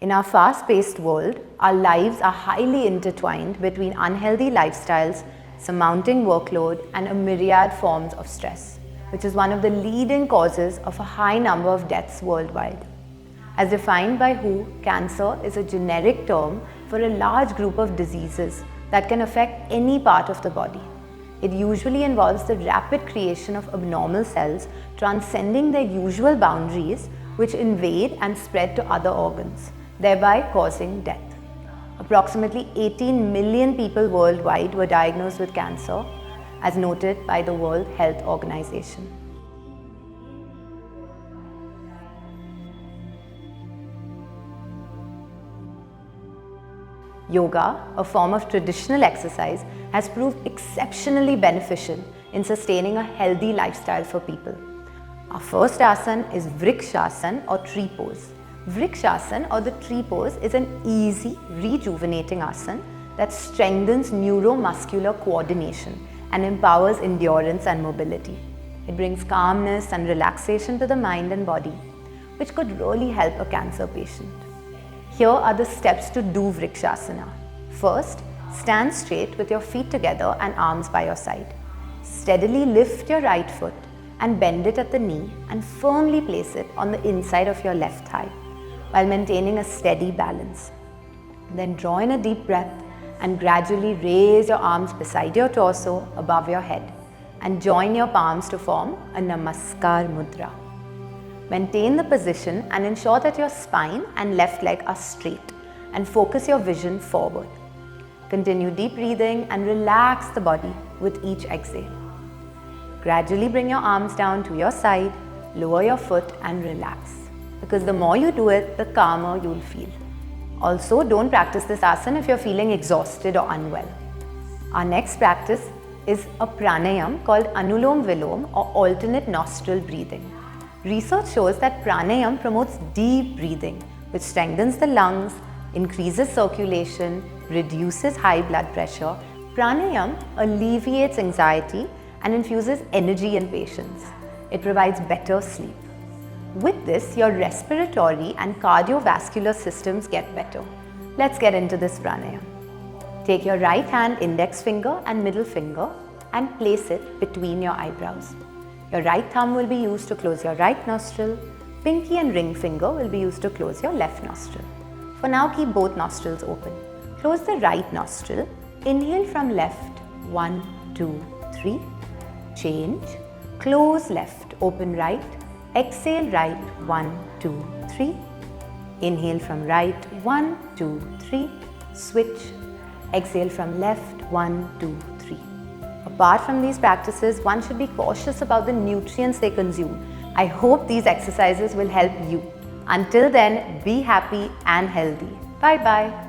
In our fast-paced world, our lives are highly intertwined between unhealthy lifestyles, surmounting workload, and a myriad forms of stress, which is one of the leading causes of a high number of deaths worldwide. As defined by WHO, cancer is a generic term for a large group of diseases that can affect any part of the body. It usually involves the rapid creation of abnormal cells transcending their usual boundaries, which invade and spread to other organs, thereby causing death. Approximately 18 million people worldwide were diagnosed with cancer, as noted by the World Health Organization. Yoga, a form of traditional exercise, has proved exceptionally beneficial in sustaining a healthy lifestyle for people. Our first asana is Vrikshasana or tree pose. Vrikshasana or the tree pose is an easy, rejuvenating asana that strengthens neuromuscular coordination and empowers endurance and mobility. It brings calmness and relaxation to the mind and body, which could really help a cancer patient. Here are the steps to do Vrikshasana. First, stand straight with your feet together and arms by your side. Steadily lift your right foot and bend it at the knee and firmly place it on the inside of your left thigh while maintaining a steady balance. Then draw in a deep breath and gradually raise your arms beside your torso above your head and join your palms to form a Namaskar Mudra. Maintain the position and ensure that your spine and left leg are straight and focus your vision forward. Continue deep breathing and relax the body with each exhale. Gradually bring your arms down to your side, lower your foot and relax. Because the more you do it, the calmer you'll feel. Also, don't practice this asana if you're feeling exhausted or unwell. Our next practice is a pranayam called Anulom Vilom or alternate nostril breathing. Research shows that pranayam promotes deep breathing, which strengthens the lungs, increases circulation, reduces high blood pressure. Pranayam alleviates anxiety and infuses energy in patients. It provides better sleep. With this, your respiratory and cardiovascular systems get better. Let's get into this pranayam. Take your right hand index finger and middle finger and place it between your eyebrows. Your right thumb will be used to close your right nostril. Pinky and ring finger will be used to close your left nostril. For now, keep both nostrils open. Close the right nostril. Inhale from left. 1, 2, 3. Change. Close left. Open right. Exhale right. 1, 2, 3. Inhale from right. 1, 2, 3. Switch. Exhale from left. 1, 2, 3. Apart from these practices, one should be cautious about the nutrients they consume. I hope these exercises will help you. Until then, be happy and healthy. Bye-bye.